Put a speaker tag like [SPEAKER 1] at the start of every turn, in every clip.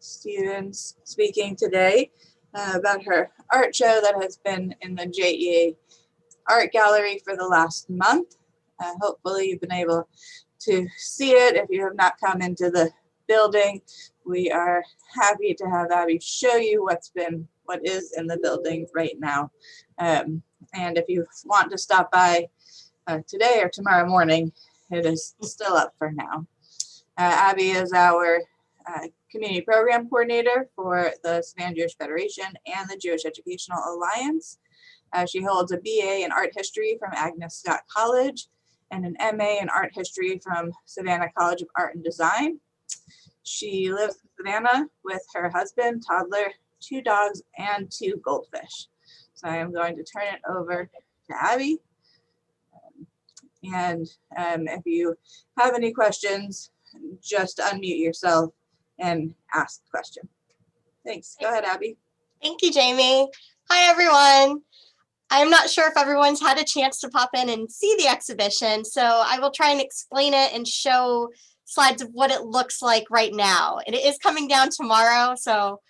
[SPEAKER 1] Stevens speaking today about her art show that has been in the JEA Art Gallery for the last month. Hopefully you've been able to see it. If you have not come into the building, we are happy to have Abby show you what is in the building right now. And if you want to stop by today or tomorrow morning, it is still up for now. Abby is our community program coordinator for the Savannah Jewish Federation and the Jewish Educational Alliance. She holds a BA in art history from Agnes Scott College and an MA in art history from Savannah College of Art and Design. She lives in Savannah with her husband, toddler, 2 dogs, and 2 goldfish. So I am going to turn it over to Abby. And if you have any questions, just unmute yourself and ask the question. Thanks. Go ahead, Abby.
[SPEAKER 2] Thank you, Jamie. Hi, everyone. I'm not sure if everyone's had a chance to pop in and see the exhibition, so I will try and explain it and show slides of what it looks like right now. And it is coming down tomorrow, so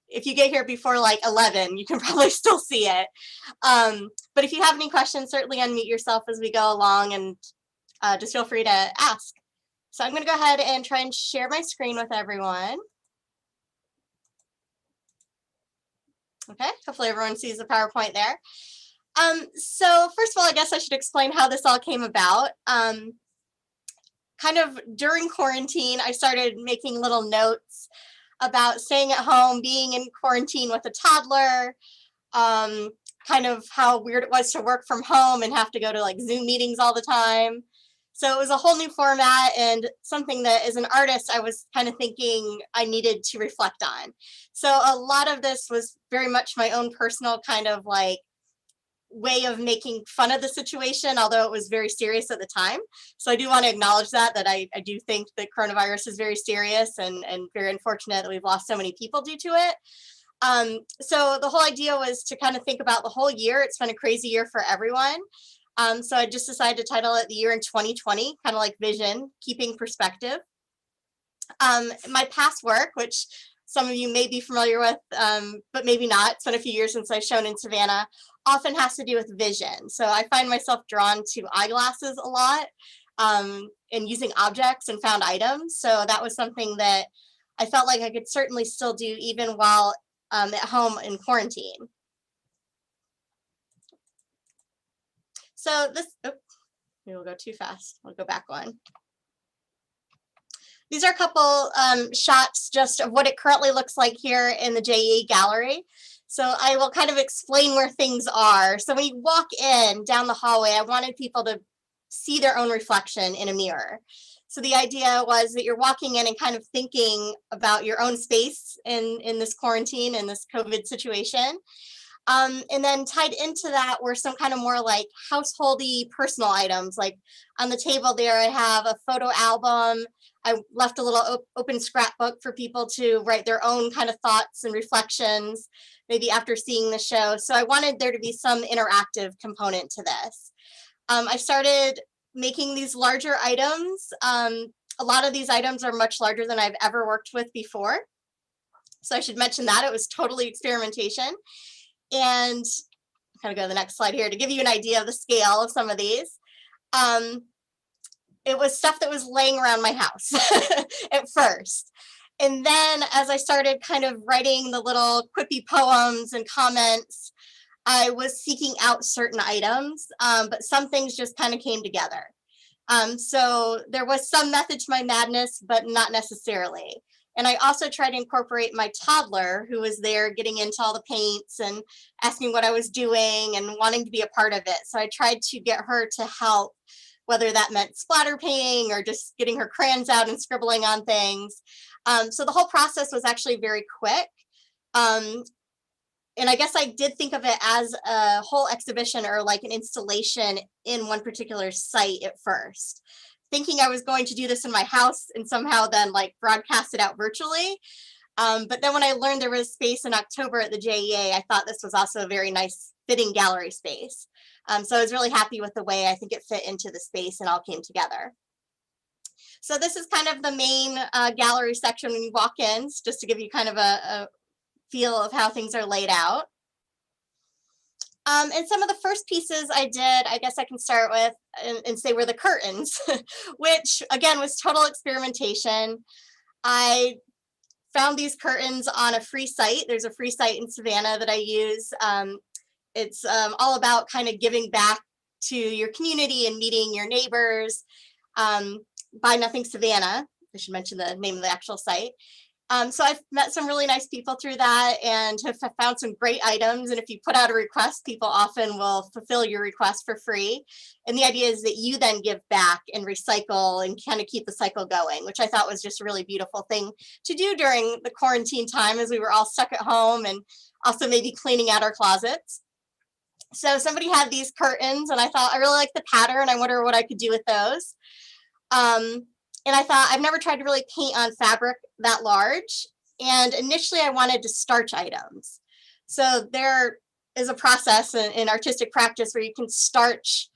[SPEAKER 2] if you get here before like 11, you can probably still see it. But if you have any questions, certainly unmute yourself as we go along and just feel free to ask. So I'm going to go ahead and try and share my screen with everyone. Okay, hopefully everyone sees the PowerPoint there. So first of all, I guess I should explain how this all came about. Kind of during quarantine, I started making little notes about staying at home, being in quarantine with a toddler, kind of how weird it was to work from home and have to go to like Zoom meetings all the time. So it was a whole new format and something that as an artist, I was kind of thinking I needed to reflect on. So a lot of this was very much my own personal kind of like way of making fun of the situation, although it was very serious at the time. So I do want to acknowledge that I do think that coronavirus is very serious and very unfortunate that we've lost so many people due to it. So the whole idea was to kind of think about the whole year. It's been a crazy year for everyone. So I just decided to title it The Year in 2020, kind of like vision, keeping perspective. My past work, which some of you may be familiar with, but maybe not. It's been a few years since I've shown in Savannah, often has to do with vision. So I find myself drawn to eyeglasses a lot and using objects and found items. So that was something that I felt like I could certainly still do even while at home in quarantine. So this, maybe we'll go too fast. I'll go back one. These are a couple shots just of what it currently looks like here in the JEA gallery. So I will kind of explain where things are. So when you walk in down the hallway, I wanted people to see their own reflection in a mirror. So the idea was that you're walking in and kind of thinking about your own space in this quarantine and this COVID situation. And then tied into that were some kind of more like householdy personal items. Like on the table there, I have a photo album. I left a little open scrapbook for people to write their own kind of thoughts and reflections, maybe after seeing the show. So I wanted there to be some interactive component to this. I started making these larger items. A lot of these items are much larger than I've ever worked with before. So I should mention that it was totally experimentation. And I'm going to go to the next slide here to give you an idea of the scale of some of these. It was stuff that was laying around my house at first. And then as I started kind of writing the little quippy poems and comments, I was seeking out certain items, but some things just kind of came together. So there was some method to my madness, but not necessarily. And I also tried to incorporate my toddler who was there getting into all the paints and asking what I was doing and wanting to be a part of it. So I tried to get her to help, whether that meant splatter painting or just getting her crayons out and scribbling on things. So the whole process was actually very quick. And I guess I did think of it as a whole exhibition or like an installation in one particular site at first, thinking I was going to do this in my house and somehow then like broadcast it out virtually. But then when I learned there was space in October at the JEA, I thought this was also a very nice fitting gallery space. So I was really happy with the way I think it fit into the space and all came together. So this is kind of the main gallery section when you walk in, just to give you kind of a feel of how things are laid out. And some of the first pieces I did, I guess I can start with and say were the curtains, which again was total experimentation. I found these curtains on a free site. There's a free site in Savannah that I use. It's all about kind of giving back to your community and meeting your neighbors. Buy Nothing Savannah. I should mention the name of the actual site. So I've met some really nice people through that and have found some great items. And if you put out a request, people often will fulfill your request for free. And the idea is that you then give back and recycle and kind of keep the cycle going, which I thought was just a really beautiful thing to do during the quarantine time as we were all stuck at home and also maybe cleaning out our closets. So somebody had these curtains and I thought I really like the pattern. I wonder what I could do with those. And I thought I've never tried to really paint on fabric that large. And initially I wanted to starch items. So there is a process in artistic practice where you can starch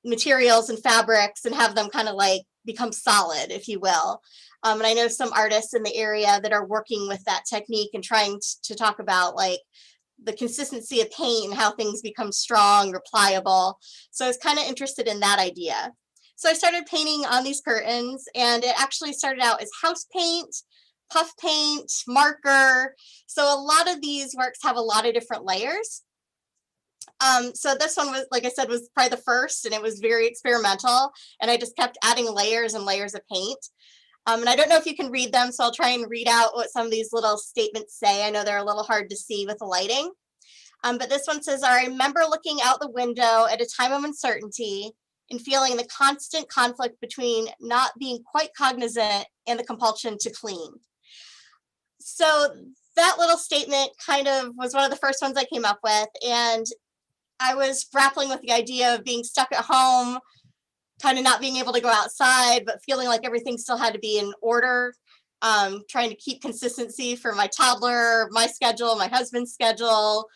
[SPEAKER 2] materials and fabrics and have them kind of like become solid, if you will. And I know some artists in the area that are working with that technique and trying to talk about like the consistency of paint and how things become strong or pliable. So I was kind of interested in that idea. So I started painting on these curtains and it actually started out as house paint, puff paint, marker. So a lot of these works have a lot of different layers. So this one was, like I said, was probably the first and it was very experimental and I just kept adding layers and layers of paint. And I don't know if you can read them, so I'll try and read out what some of these little statements say. I know they're a little hard to see with the lighting. But this one says, I remember looking out the window at a time of uncertainty and feeling the constant conflict between not being quite cognizant and the compulsion to clean. So that little statement kind of was one of the first ones I came up with. And I was grappling with the idea of being stuck at home, kind of not being able to go outside, but feeling like everything still had to be in order, trying to keep consistency for my toddler, my schedule, my husband's schedule,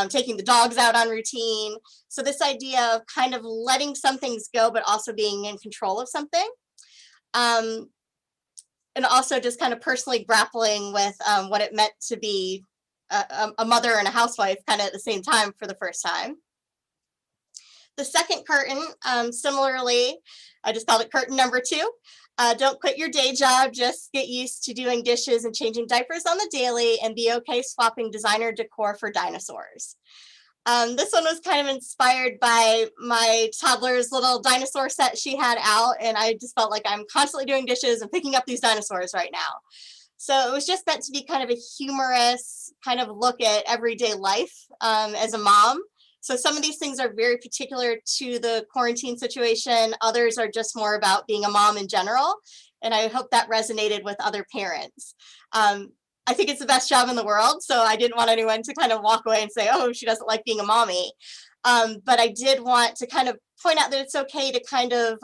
[SPEAKER 2] taking the dogs out on routine. So this idea of kind of letting some things go, but also being in control of something. And also just kind of personally grappling with what it meant to be a mother and a housewife kind of at the same time for the first time. The second curtain, similarly, I just called it curtain number 2. Don't quit your day job, just get used to doing dishes and changing diapers on the daily and be okay swapping designer decor for dinosaurs. This one was kind of inspired by my toddler's little dinosaur set she had out, and I just felt like I'm constantly doing dishes and picking up these dinosaurs right now. So it was just meant to be kind of a humorous kind of look at everyday life as a mom. So some of these things are very particular to the quarantine situation. Others are just more about being a mom in general. And I hope that resonated with other parents. I think it's the best job in the world. So I didn't want anyone to kind of walk away and say, oh, she doesn't like being a mommy. But I did want to kind of point out that it's okay to kind of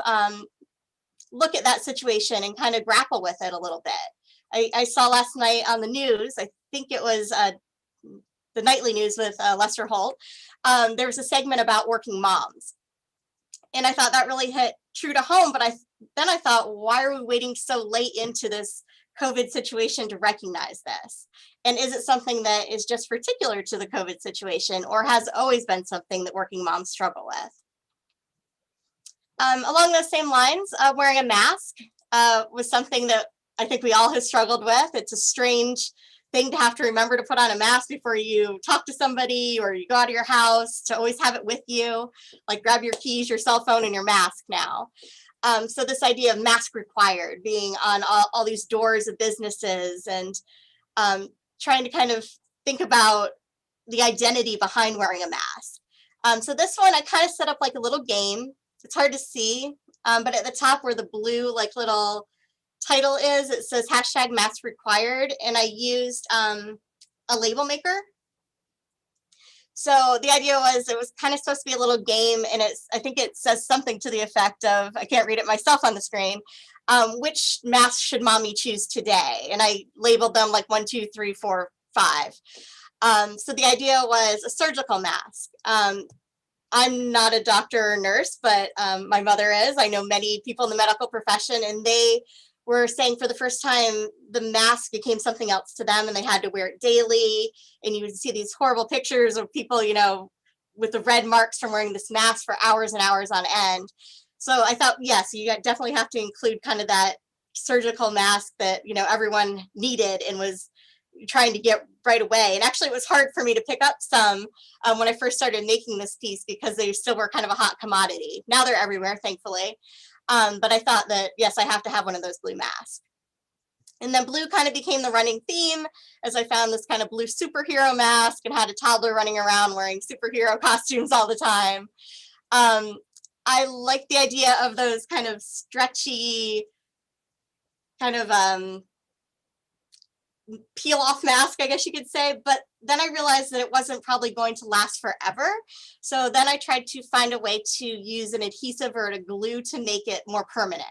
[SPEAKER 2] look at that situation and kind of grapple with it a little bit. I saw last night on the news, I think it was the nightly news with Lester Holt, there was a segment about working moms. And I thought that really hit true to home, but then I thought, why are we waiting so late into this COVID situation to recognize this? And is it something that is just particular to the COVID situation or has always been something that working moms struggle with? Along those same lines, wearing a mask was something that I think we all have struggled with. It's a strange thing to have to remember to put on a mask before you talk to somebody or you go out of your house, to always have it with you, like grab your keys, your cell phone, and your mask now. So this idea of mask required, being on all these doors of businesses and trying to kind of think about the identity behind wearing a mask. So this one I kind of set up like a little game. It's hard to see, but at the top where the blue like little title is, it says hashtag mask required, and I used a label maker. So the idea was it was kind of supposed to be a little game, and I think it says something to the effect of, I can't read it myself on the screen, which mask should mommy choose today? And I labeled them like 1, 2, 3, 4, 5. So the idea was a surgical mask. I'm not a doctor or nurse, but my mother is. I know many people in the medical profession, and they were saying for the first time the mask became something else to them, and they had to wear it daily. And you would see these horrible pictures of people, with the red marks from wearing this mask for hours and hours on end. So I thought, yes, you definitely have to include kind of that surgical mask that everyone needed and was trying to get right away. And actually, it was hard for me to pick up some when I first started making this piece because they still were kind of a hot commodity. Now they're everywhere, thankfully. But I thought that, yes, I have to have one of those blue masks. And then blue kind of became the running theme as I found this kind of blue superhero mask and had a toddler running around wearing superhero costumes all the time. I like the idea of those kind of stretchy, kind of peel off mask, I guess you could say, but then I realized that it wasn't probably going to last forever. So then I tried to find a way to use an adhesive or a glue to make it more permanent.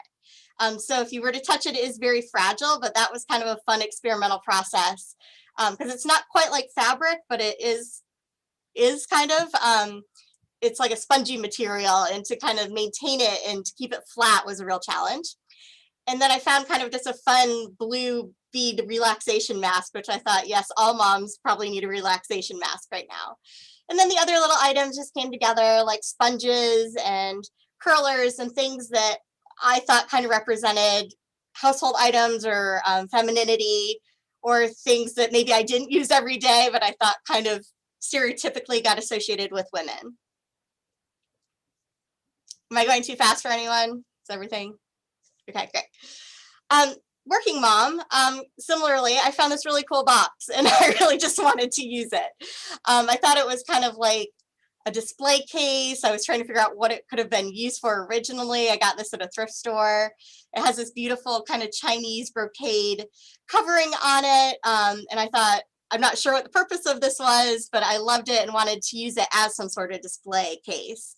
[SPEAKER 2] So if you were to touch it, it is very fragile, but that was kind of a fun experimental process because it's not quite like fabric, but it is kind of, it's like a spongy material, and to kind of maintain it and to keep it flat was a real challenge. And then I found kind of just a fun blue bead relaxation mask, which I thought, yes, all moms probably need a relaxation mask right now. And then the other little items just came together, like sponges and curlers and things that I thought kind of represented household items or femininity, or things that maybe I didn't use every day, but I thought kind of stereotypically got associated with women. Am I going too fast for anyone? Is everything? Okay, great. Working mom, similarly, I found this really cool box and I really just wanted to use it. I thought it was kind of like a display case. I was trying to figure out what it could have been used for originally. I got this at a thrift store. It has this beautiful kind of Chinese brocade covering on it. And I thought, I'm not sure what the purpose of this was, but I loved it and wanted to use it as some sort of display case.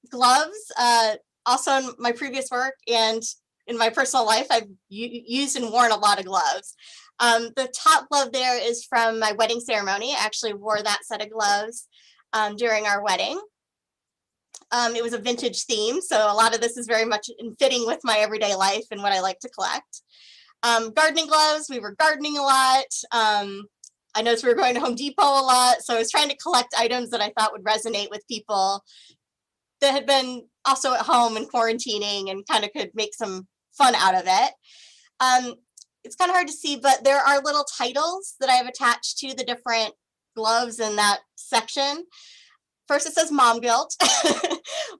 [SPEAKER 2] Gloves, also in my previous work and in my personal life, I've used and worn a lot of gloves. The top glove there is from my wedding ceremony. I actually wore that set of gloves during our wedding. It was a vintage theme, so a lot of this is very much in fitting with my everyday life and what I like to collect. Gardening gloves, we were gardening a lot. I noticed we were going to Home Depot a lot, so I was trying to collect items that I thought would resonate with people that had been also at home and quarantining and kind of could make some fun out of it. It's kind of hard to see, but there are little titles that I have attached to the different gloves in that section. First, it says Mom Guilt,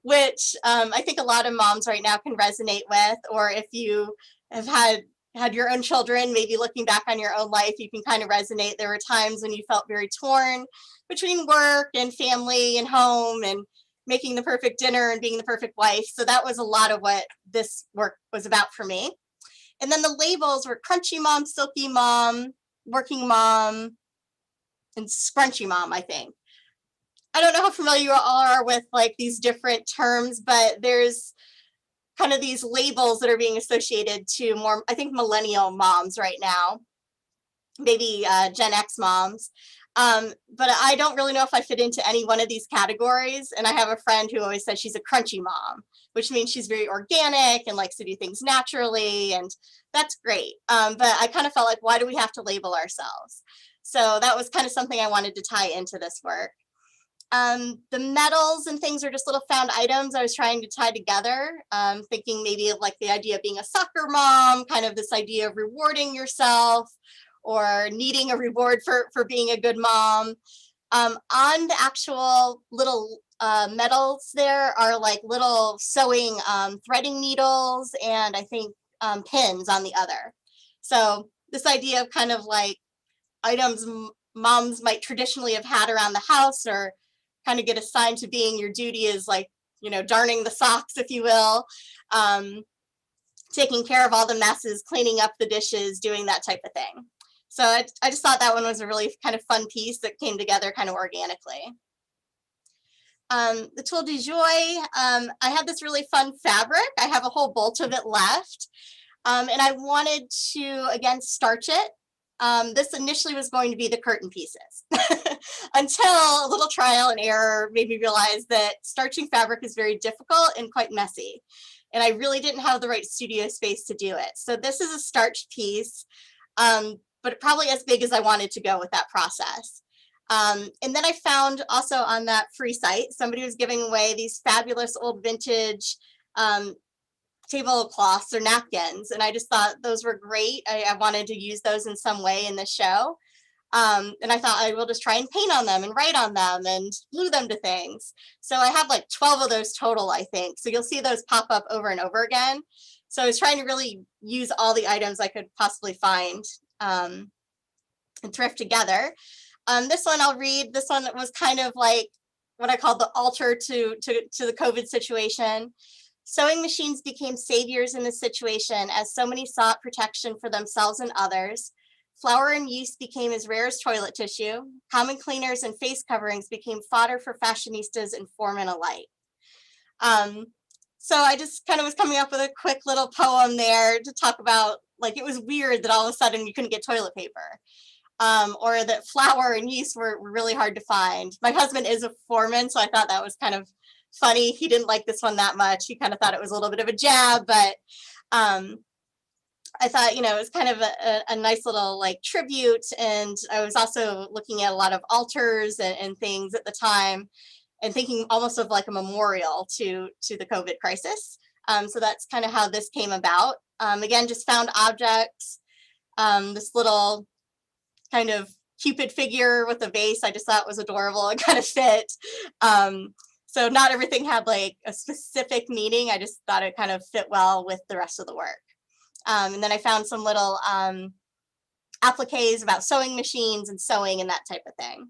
[SPEAKER 2] which I think a lot of moms right now can resonate with, or if you have had your own children, maybe looking back on your own life, you can kind of resonate. There were times when you felt very torn between work and family and home and making the perfect dinner and being the perfect wife. So that was a lot of what this work was about for me. And then the labels were Crunchy Mom, Silky Mom, Working Mom, and Scrunchy Mom, I think. I don't know how familiar you all are with like these different terms, but there's kind of these labels that are being associated to more, I think, millennial moms right now, maybe Gen X moms. But I don't really know if I fit into any one of these categories. And I have a friend who always says she's a crunchy mom, which means she's very organic and likes to do things naturally. And that's great. But I kind of felt like, why do we have to label ourselves? So that was kind of something I wanted to tie into this work. The medals and things are just little found items I was trying to tie together, thinking maybe of like the idea of being a soccer mom, kind of this idea of rewarding yourself or needing a reward for being a good mom. On the actual little medals there are like little sewing threading needles and I think pins on the other. So this idea of kind of like items moms might traditionally have had around the house or kind of get assigned to being your duty is like, darning the socks, if you will, taking care of all the messes, cleaning up the dishes, doing that type of thing. So I just thought that one was a really kind of fun piece that came together kind of organically. The Toile de Joy, I had this really fun fabric. I have a whole bolt of it left. And I wanted to, again, starch it this initially was going to be the curtain pieces until a little trial and error made me realize that starching fabric is very difficult and quite messy. And I really didn't have the right studio space to do it. So this is a starch piece, but probably as big as I wanted to go with that process. And then I found also on that free site, somebody was giving away these fabulous old vintage tablecloths or napkins. And I just thought those were great. I wanted to use those in some way in the show. And I thought I will just try and paint on them and write on them and glue them to things. So I have like 12 of those total, I think. So you'll see those pop up over and over again. So I was trying to really use all the items I could possibly find and thrift together. This one I'll read. This one was kind of like what I call the altar to the COVID situation. Sewing machines became saviors in this situation as so many sought protection for themselves and others. Flour and yeast became as rare as toilet tissue. Common cleaners and face coverings became fodder for fashionistas and foremen alike. So I just kind of was coming up with a quick little poem there to talk about, like, it was weird that all of a sudden you couldn't get toilet paper. Or that flour and yeast were really hard to find. My husband is a foreman, so I thought that was kind of funny. He didn't like this one that much. He kind of thought it was a little bit of a jab, but I thought, you know, it was kind of a nice little like tribute. And I was also looking at a lot of altars and things at the time and thinking almost of like a memorial to the COVID crisis. So that's kind of how this came about. Again, just found objects, this little kind of Cupid figure with a vase. I just thought was adorable and kind of fit. So not everything had like a specific meaning. I just thought it kind of fit well with the rest of the work. And then I found some little appliques about sewing machines and sewing and that type of thing.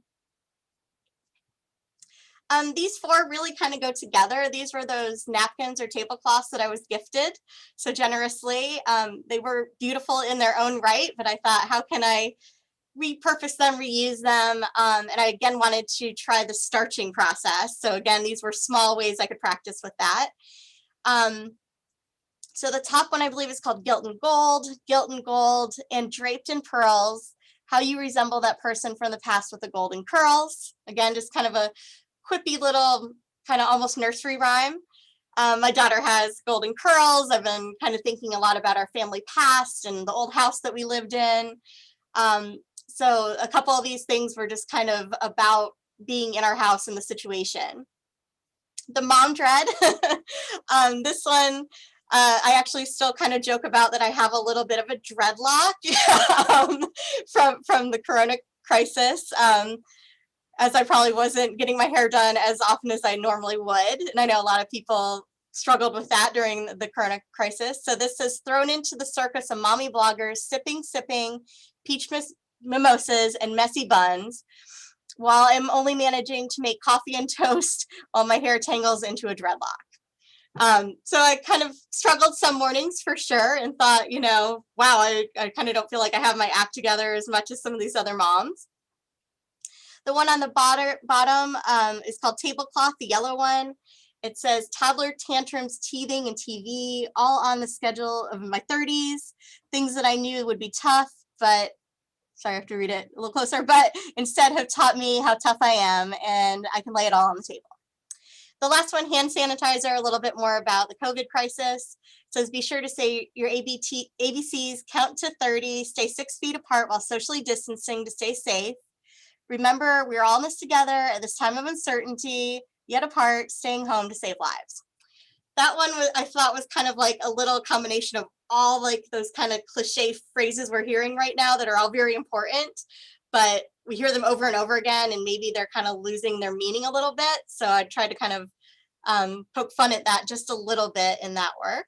[SPEAKER 2] These four really kind of go together. These were those napkins or tablecloths that I was gifted so generously. They were beautiful in their own right, but I thought, how can I repurpose them, reuse them? And I again wanted to try the starching process. So again, these were small ways I could practice with that. So the top one I believe is called Gilt and Gold, and Draped in Pearls, how you resemble that person from the past with the golden curls. Again, just kind of a quippy little kind of almost nursery rhyme. My daughter has golden curls. I've been kind of thinking a lot about our family past and the old house that we lived in. So a couple of these things were just kind of about being in our house and the situation. The mom dread, this one, I actually still kind of joke about that I have a little bit of a dreadlock from the Corona crisis, as I probably wasn't getting my hair done as often as I normally would. And I know a lot of people struggled with that during the Corona crisis. So this is thrown into the circus of mommy bloggers, sipping, peach mimosas and messy buns, while I'm only managing to make coffee and toast while my hair tangles into a dreadlock. So I kind of struggled some mornings for sure and thought, you know, wow, I kind of don't feel like I have my act together as much as some of these other moms. The one on the bottom is called Tablecloth, the yellow one. It says toddler tantrums, teething, and TV, all on the schedule of my 30s. Things that I knew would be tough, but sorry, I have to read it a little closer, but instead have taught me how tough I am, and I can lay it all on the table. The last one, hand sanitizer, a little bit more about the COVID crisis. It says, be sure to say your ABCs, count to 30, stay 6 feet apart while socially distancing to stay safe. Remember, we're all in this together at this time of uncertainty, yet apart, staying home to save lives. That one I thought was kind of like a little combination of all like those kind of cliche phrases we're hearing right now that are all very important, but we hear them over and over again and maybe they're kind of losing their meaning a little bit. So I tried to kind of poke fun at that just a little bit in that work.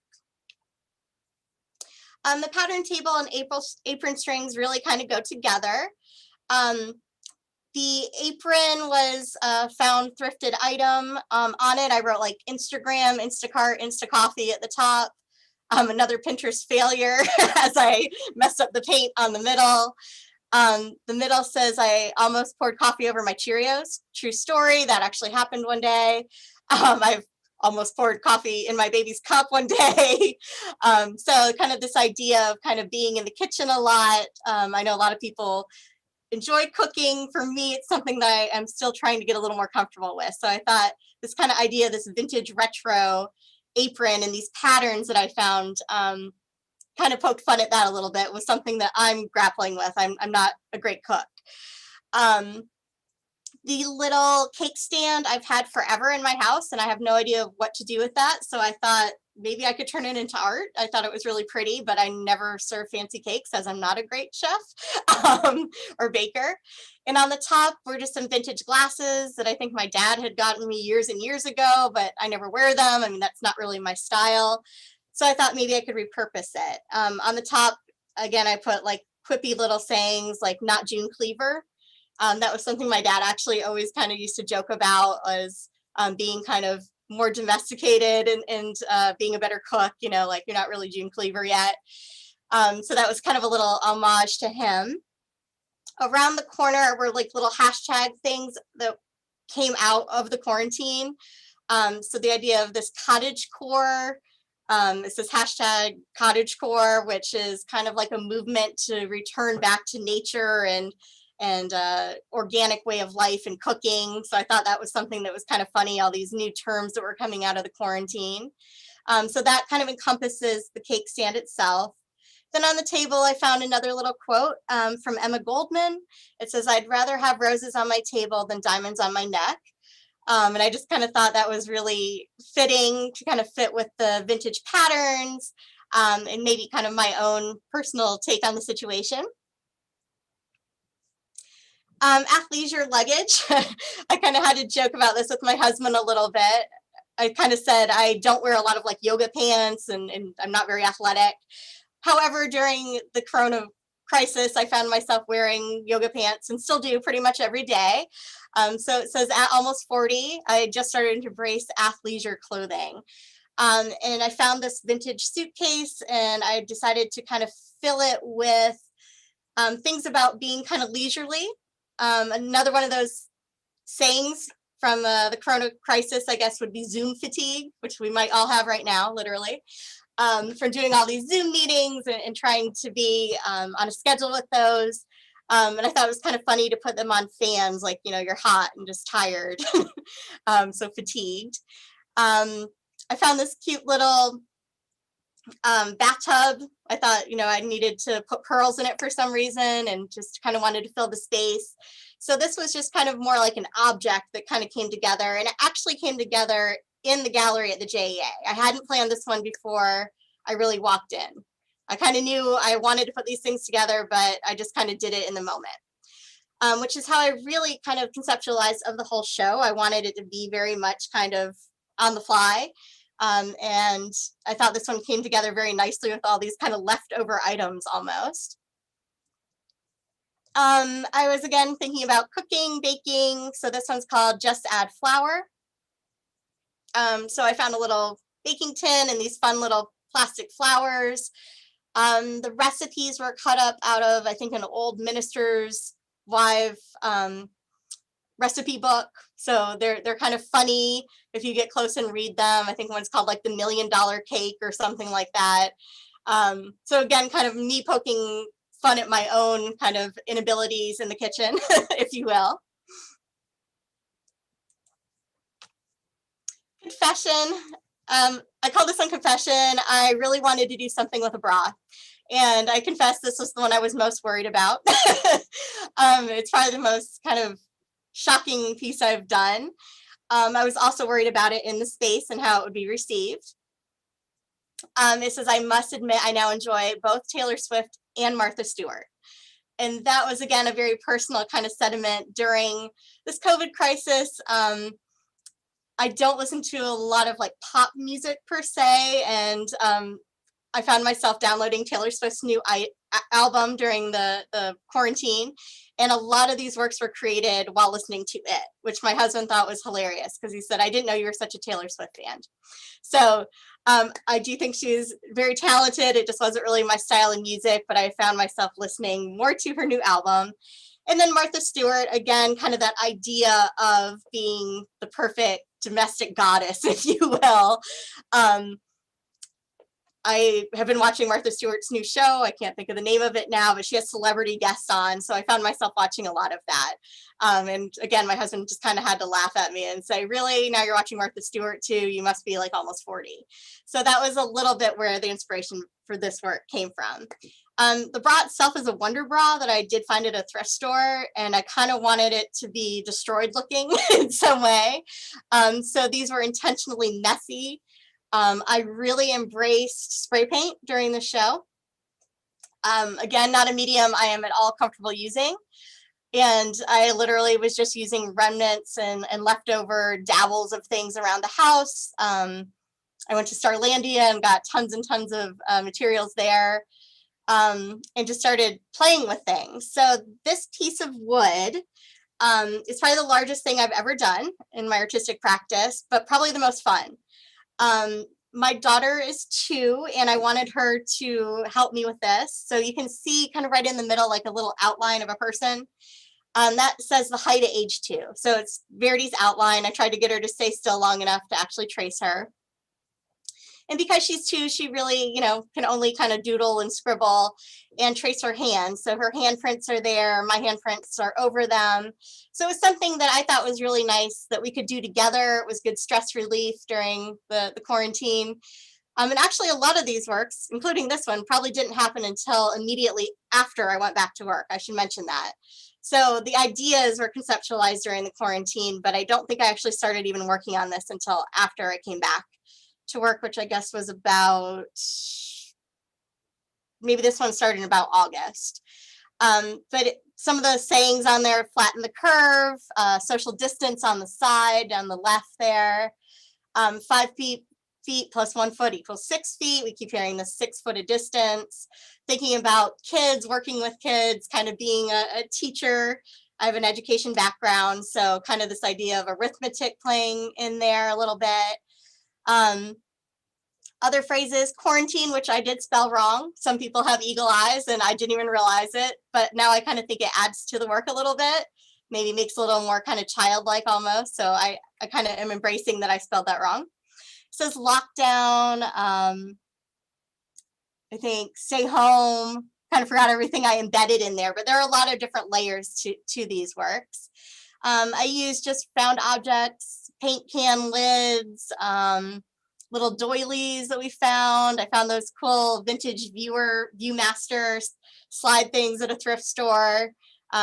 [SPEAKER 2] The pattern table and apron strings really kind of go together. The apron was a found thrifted item. On it, I wrote like Instagram, Instacart, Instacoffee at the top. Another Pinterest failure as I messed up the paint on the middle. The middle says I almost poured coffee over my Cheerios. True story, that actually happened one day. I've almost poured coffee in my baby's cup one day. So kind of this idea of kind of being in the kitchen a lot. I know a lot of people enjoy cooking. For me, it's something that I am still trying to get a little more comfortable with. So I thought this kind of idea, this vintage retro apron and these patterns that I found, kind of poked fun at that a little bit, was something that I'm grappling with. I'm not a great cook. The little cake stand I've had forever in my house, and I have no idea what to do with that. So I thought maybe I could turn it into art. I thought it was really pretty, but I never serve fancy cakes as I'm not a great chef or baker. And on the top were just some vintage glasses that I think my dad had gotten me years and years ago, but I never wear them. I mean, that's not really my style. So I thought maybe I could repurpose it. On the top, again, I put like quippy little sayings like "not June Cleaver." That was something my dad actually always kind of used to joke about, was being kind of more domesticated and being a better cook, you know, like you're not really June Cleaver yet. So that was kind of a little homage to him. Around the corner were like little hashtag things that came out of the quarantine. So the idea of this cottagecore, it says hashtag cottagecore, which is kind of like a movement to return back to nature and organic way of life and cooking. So I thought that was something that was kind of funny, all these new terms that were coming out of the quarantine. So that kind of encompasses the cake stand itself. Then on the table, I found another little quote from Emma Goldman. It says, "I'd rather have roses on my table than diamonds on my neck." And I just kind of thought that was really fitting to kind of fit with the vintage patterns, and maybe kind of my own personal take on the situation. Athleisure luggage. I kind of had to joke about this with my husband a little bit. I kind of said I don't wear a lot of like yoga pants and I'm not very athletic. However, during the Corona crisis, I found myself wearing yoga pants and still do pretty much every day. So it says at almost 40, I just started to embrace athleisure clothing. And I found this vintage suitcase and I decided to kind of fill it with things about being kind of leisurely. Another one of those sayings from the Corona crisis, I guess, would be Zoom fatigue, which we might all have right now, literally, from doing all these Zoom meetings and trying to be on a schedule with those. And I thought it was kind of funny to put them on fans, like, you know, you're hot and just tired, so fatigued. I found this cute little bathtub. I thought, you know, I needed to put pearls in it for some reason and just kind of wanted to fill the space. So this was just kind of more like an object that kind of came together, and it actually came together in the gallery at the JEA. I hadn't planned this one before I really walked in. I kind of knew I wanted to put these things together, but I just kind of did it in the moment, which is how I really kind of conceptualized of the whole show. I wanted it to be very much kind of on the fly. And I thought this one came together very nicely with all these kind of leftover items almost. I was again thinking about cooking, baking. So this one's called Just Add Flour. So I found a little baking tin and these fun little plastic flowers. The recipes were cut up out of, I think, an old minister's wife recipe book. So they're kind of funny if you get close and read them. I think one's called like the $1 Million Cake or something like that. So again, kind of me poking fun at my own kind of inabilities in the kitchen, if you will. Confession. I call this one confession. I really wanted to do something with a bra. And I confess this was the one I was most worried about. It's probably the most kind of shocking piece I've done. I was also worried about it in the space and how it would be received. It says, "I must admit I now enjoy both Taylor Swift and Martha Stewart." And that was, again, a very personal kind of sentiment during this COVID crisis. I don't listen to a lot of like pop music per se, and I found myself downloading Taylor Swift's new album during the quarantine, and a lot of these works were created while listening to it, which my husband thought was hilarious because he said, "I didn't know you were such a Taylor Swift fan." So I do think she's very talented. It just wasn't really my style of music, but I found myself listening more to her new album. And then Martha Stewart, again, kind of that idea of being the perfect domestic goddess, if you will. I have been watching Martha Stewart's new show. I can't think of the name of it now, but she has celebrity guests on. So I found myself watching a lot of that. And again, my husband just kind of had to laugh at me and say, really, now you're watching Martha Stewart too? You must be like almost 40. So that was a little bit where the inspiration for this work came from. The bra itself is a Wonder Bra that I did find at a thrift store, and I kind of wanted it to be destroyed looking in some way. So these were intentionally messy. I really embraced spray paint during the show. Again, not a medium I am at all comfortable using. And I literally was just using remnants and leftover dabbles of things around the house. I went to Starlandia and got tons and tons of materials there, and just started playing with things. So this piece of wood is probably the largest thing I've ever done in my artistic practice, but probably the most fun. My daughter is 2, and I wanted her to help me with this. So you can see kind of right in the middle, like a little outline of a person. That says the height at age 2. So it's Verity's outline. I tried to get her to stay still long enough to actually trace her. And because she's 2, she really, can only kind of doodle and scribble and trace her hands. So her handprints are there, my handprints are over them. So it was something that I thought was really nice that we could do together. It was good stress relief during the quarantine. And actually a lot of these works, including this one, probably didn't happen until immediately after I went back to work. I should mention that. So the ideas were conceptualized during the quarantine, but I don't think I actually started even working on this until after I came back to work, which I guess was about, maybe this one started in about August. But some of the sayings on there: flatten the curve, social distance on the side, on the left there, 5 feet plus 1 foot equals 6 feet. We keep hearing the 6 foot of distance. Thinking about kids, working with kids, kind of being a teacher. I have an education background, so kind of this idea of arithmetic playing in there a little bit. Other phrases: quarantine, which I did spell wrong. Some people have eagle eyes and I didn't even realize it, but now I kind of think it adds to the work a little bit, maybe makes it a little more kind of childlike almost. So I kind of am embracing that I spelled that wrong. It says lockdown, I think stay home, kind of forgot everything I embedded in there, but there are a lot of different layers to these works. I used just found objects, paint can lids, little doilies that we found. I found those cool vintage Viewmaster slide things at a thrift store,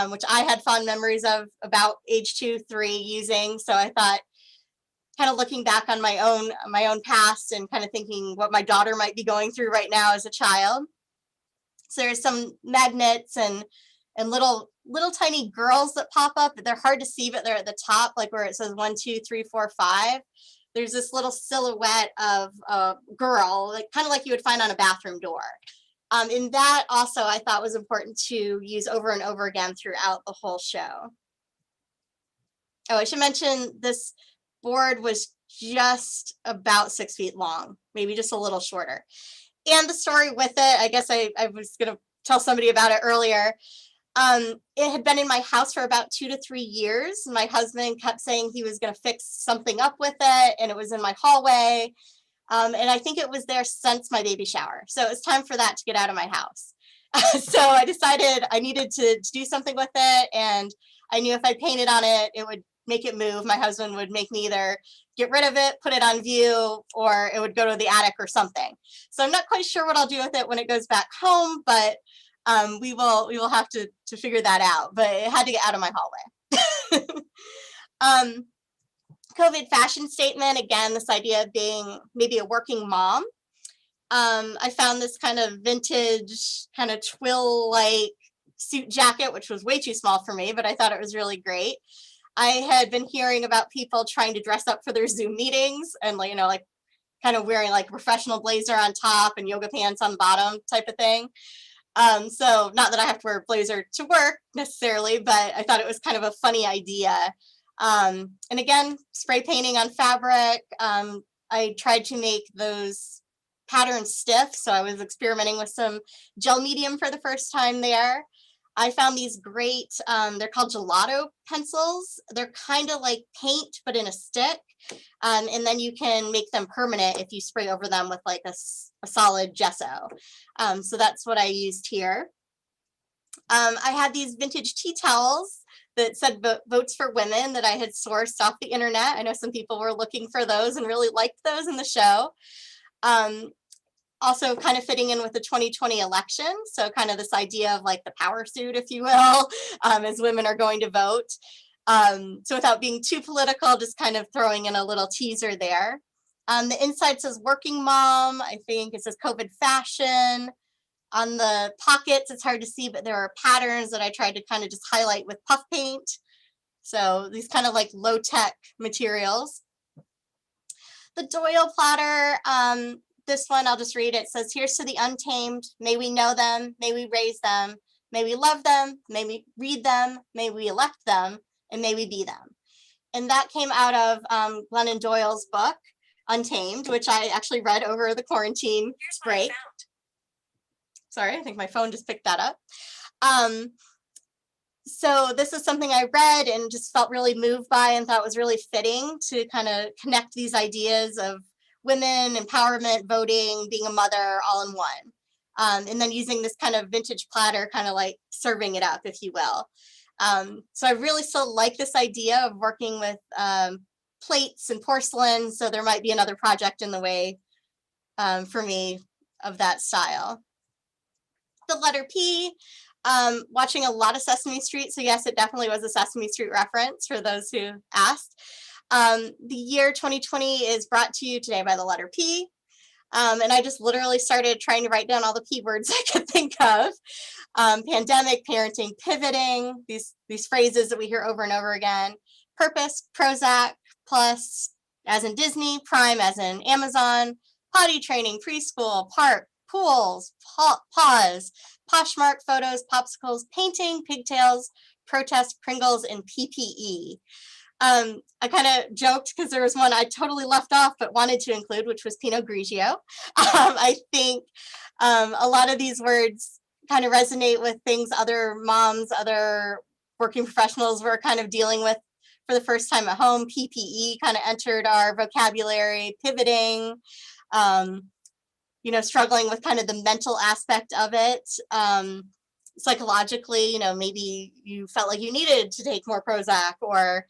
[SPEAKER 2] which I had fond memories of about age 2, 3 using. So I thought, kind of looking back on my own past and kind of thinking what my daughter might be going through right now as a child. So there's some magnets and little tiny girls that pop up. They're hard to see, but they're at the top, like where it says 1, 2, 3, 4, 5. There's this little silhouette of a girl, like kind of like you would find on a bathroom door. And that also I thought was important to use over and over again throughout the whole show. Oh, I should mention this board was just about 6 feet long, maybe just a little shorter. And the story with it, I guess I was going to tell somebody about it earlier. It had been in my house for about 2 to 3 years. My husband kept saying he was going to fix something up with it, and it was in my hallway. And I think it was there since my baby shower. So it was time for that to get out of my house. So I decided I needed to do something with it, and I knew if I painted on it, it would make it move. My husband would make me either get rid of it, put it on view, or it would go to the attic or something. So I'm not quite sure what I'll do with it when it goes back home, but we will have to figure that out. But it had to get out of my hallway. COVID fashion statement, again, this idea of being maybe a working mom. I found this kind of vintage, kind of twill-like suit jacket, which was way too small for me, but I thought it was really great. I had been hearing about people trying to dress up for their Zoom meetings and, like, kind of wearing like a professional blazer on top and yoga pants on the bottom type of thing. So not that I have to wear a blazer to work necessarily, but I thought it was kind of a funny idea. And again, spray painting on fabric. I tried to make those patterns stiff, so I was experimenting with some gel medium for the first time there. I found these great, they're called gelato pencils. They're kind of like paint, but in a stick. And then you can make them permanent if you spray over them with like a solid gesso. So that's what I used here. I had these vintage tea towels that said votes for women that I had sourced off the internet. I know some people were looking for those and really liked those in the show. Also kind of fitting in with the 2020 election. So kind of this idea of like the power suit, if you will, as women are going to vote. So without being too political, just kind of throwing in a little teaser there. The inside says working mom. I think it says COVID fashion. On the pockets, it's hard to see, but there are patterns that I tried to kind of just highlight with puff paint. So these kind of like low-tech materials. The Doyle platter, this one, I'll just read it. It says, here's to the untamed. May we know them. May we raise them. May we love them. May we read them. May we elect them. And may we be them. And that came out of Glennon Doyle's book, Untamed, which I actually read over the quarantine break. Sorry, I think my phone just picked that up. So this is something I read and just felt really moved by and thought was really fitting to kind of connect these ideas of women, empowerment, voting, being a mother, all in one. And then using this kind of vintage platter, kind of like serving it up, if you will. So I really still like this idea of working with plates and porcelain. So there might be another project in the way for me of that style. The letter P, watching a lot of Sesame Street. So yes, it definitely was a Sesame Street reference for those who asked. The year 2020 is brought to you today by the letter P. And I just literally started trying to write down all the P words I could think of. Pandemic, parenting, pivoting, these phrases that we hear over and over again. Purpose, Prozac, plus, as in Disney, Prime, as in Amazon, potty training, preschool, park, pools, pause, Poshmark, photos, popsicles, painting, pigtails, protest, Pringles, and PPE. I kind of joked because there was one I totally left off but wanted to include, which was Pinot Grigio. I think a lot of these words kind of resonate with things other moms, other working professionals were kind of dealing with for the first time at home. PPE kind of entered our vocabulary, pivoting, struggling with kind of the mental aspect of it. Psychologically, maybe you felt like you needed to take more Prozac or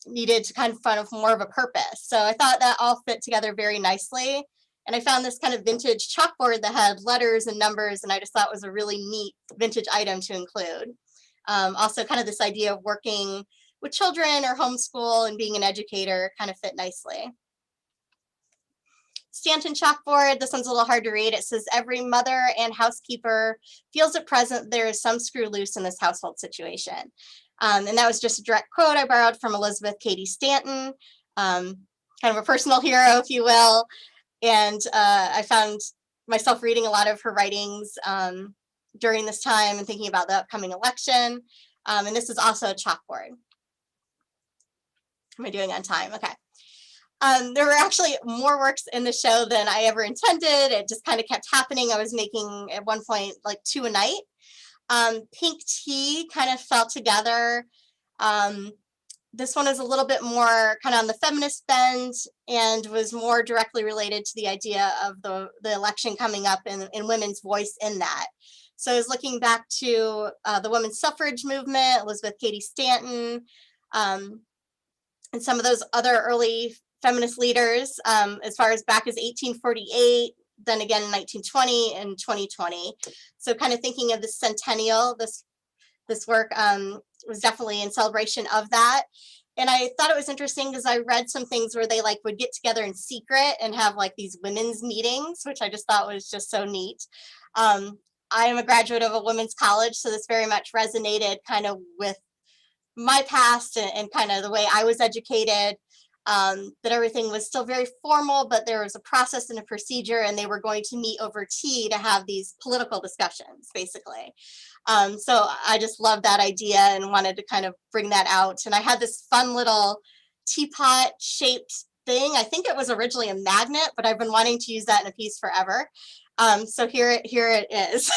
[SPEAKER 2] needed to kind of find more of a purpose. So I thought that all fit together very nicely. And I found this kind of vintage chalkboard that had letters and numbers, and I just thought was a really neat vintage item to include. Also kind of this idea of working with children or homeschool and being an educator kind of fit nicely. Stanton chalkboard, this one's a little hard to read. It says, every mother and housekeeper feels at present there is some screw loose in this household situation. And that was just a direct quote I borrowed from Elizabeth Cady Stanton, kind of a personal hero, if you will. And I found myself reading a lot of her writings during this time and thinking about the upcoming election. And this is also a chalkboard. Am I doing on time? Okay. There were actually more works in the show than I ever intended. It just kind of kept happening. I was making at one point like 2 a night. Pink tea kind of fell together. This one is a little bit more kind of on the feminist bend and was more directly related to the idea of the election coming up and women's voice in that. So I was looking back to the women's suffrage movement, Elizabeth Cady Stanton, and some of those other early feminist leaders, as far as back as 1848, then again in 1920 and 2020. So kind of thinking of the centennial, this work was definitely in celebration of that. And I thought it was interesting because I read some things where they like would get together in secret and have like these women's meetings, which I just thought was just so neat. I am a graduate of a women's college, so this very much resonated kind of with my past and kind of the way I was educated. That everything was still very formal, but there was a process and a procedure, and they were going to meet over tea to have these political discussions, basically. So I just loved that idea and wanted to kind of bring that out. And I had this fun little teapot shaped thing. I think it was originally a magnet, but I've been wanting to use that in a piece forever. So here it is,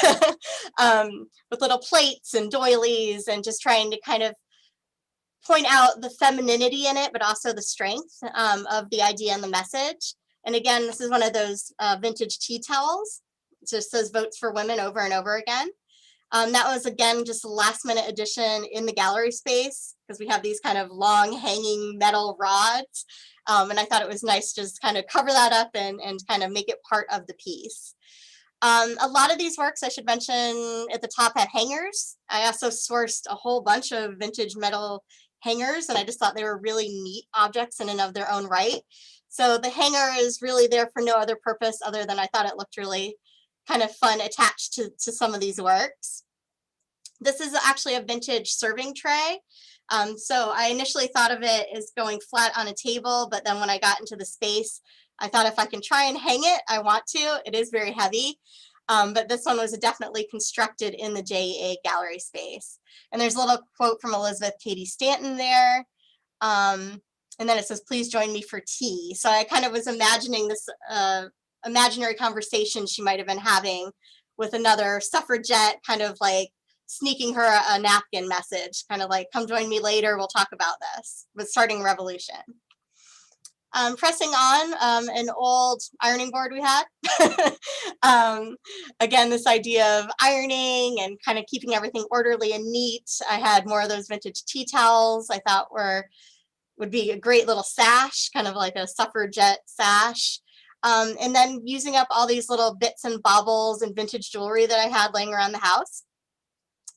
[SPEAKER 2] with little plates and doilies, and just trying to kind of point out the femininity in it, but also the strength of the idea and the message. And again, this is one of those vintage tea towels. It just says "Votes for Women" over and over again. That was, again, just a last minute addition in the gallery space, because we have these kind of long hanging metal rods. And I thought it was nice to just kind of cover that up and kind of make it part of the piece. A lot of these works, I should mention at the top, have hangers. I also sourced a whole bunch of vintage metal hangers, and I just thought they were really neat objects in and of their own right. So the hanger is really there for no other purpose other than I thought it looked really kind of fun attached to some of these works. This is actually a vintage serving tray. So I initially thought of it as going flat on a table, but then when I got into the space, I thought if I can try and hang it, I want to. It is very heavy, but this one was definitely constructed in the JEA gallery space. And there's a little quote from Elizabeth Cady Stanton there. And then it says, "Please join me for tea." So I kind of was imagining this imaginary conversation she might have been having with another suffragette, kind of like sneaking her a napkin message, kind of like, "Come join me later, we'll talk about this," with starting revolution. Pressing on, an old ironing board we had. Again, this idea of ironing and kind of keeping everything orderly and neat. I had more of those vintage tea towels I thought would be a great little sash, kind of like a suffragette sash. And then using up all these little bits and baubles and vintage jewelry that I had laying around the house.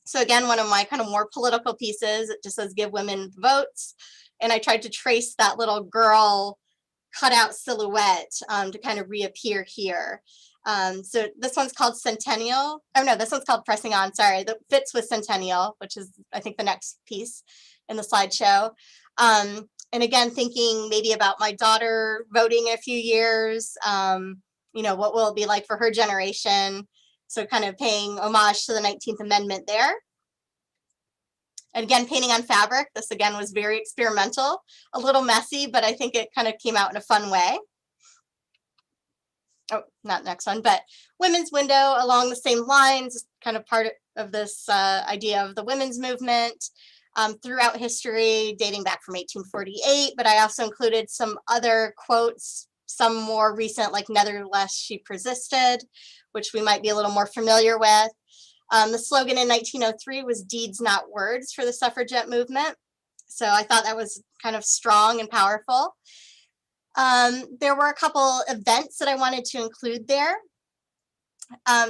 [SPEAKER 2] So again, one of my kind of more political pieces, it just says "Give women votes." And I tried to trace that little girl cutout silhouette to kind of reappear here. So this one's called Centennial. Oh no, this one's called Pressing On, sorry. That fits with Centennial, which is, I think, the next piece in the slideshow. And again, thinking maybe about my daughter voting in a few years, what will it be like for her generation? So kind of paying homage to the 19th Amendment there. And again, painting on fabric. This again was very experimental, a little messy, but I think it kind of came out in a fun way. Oh, not next one, but women's window along the same lines, kind of part of this idea of the women's movement throughout history, dating back from 1848. But I also included some other quotes, some more recent, like "Nevertheless she persisted," which we might be a little more familiar with. The slogan in 1903 was "Deeds, not words," for the suffragette movement. So I thought that was kind of strong and powerful. There were a couple events that I wanted to include there.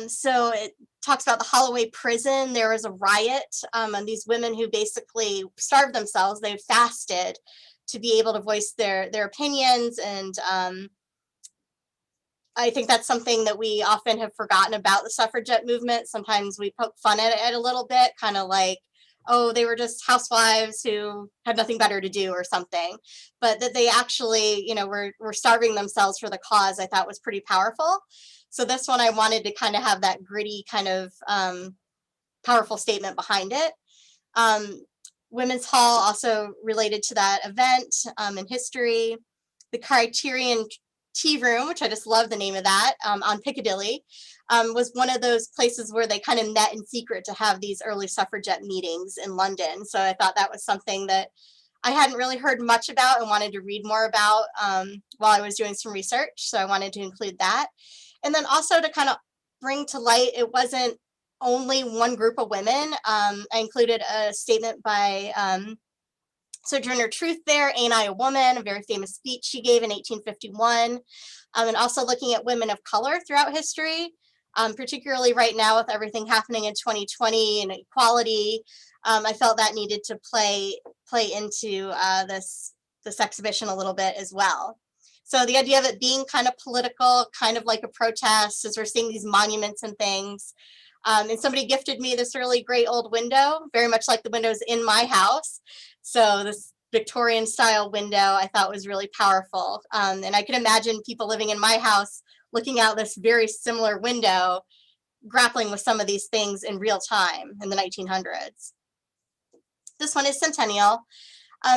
[SPEAKER 2] So it talks about the Holloway prison. There was a riot, and these women who basically starved themselves, they fasted to be able to voice their opinions. And I think that's something that we often have forgotten about the suffragette movement. Sometimes we poke fun at it a little bit, kind of like, oh, they were just housewives who had nothing better to do or something. But that they actually, were starving themselves for the cause, I thought was pretty powerful. So this one, I wanted to kind of have that gritty kind of powerful statement behind it. Women's Hall also related to that event in history. The Criterion Tea Room, which I just love the name of that, on Piccadilly, was one of those places where they kind of met in secret to have these early suffragette meetings in London. So I thought that was something that I hadn't really heard much about and wanted to read more about while I was doing some research. So I wanted to include that. And then also to kind of bring to light, it wasn't only one group of women. I included a statement by Sojourner Truth there, "Ain't I a Woman?" a very famous speech she gave in 1851. And also looking at women of color throughout history, particularly right now with everything happening in 2020 and equality. I felt that needed to play into this exhibition a little bit as well. So the idea of it being kind of political, kind of like a protest, as we're seeing these monuments and things. And somebody gifted me this really great old window, very much like the windows in my house. So this Victorian style window I thought was really powerful. And I can imagine people living in my house looking out this very similar window, grappling with some of these things in real time in the 1900s. This one is Centennial.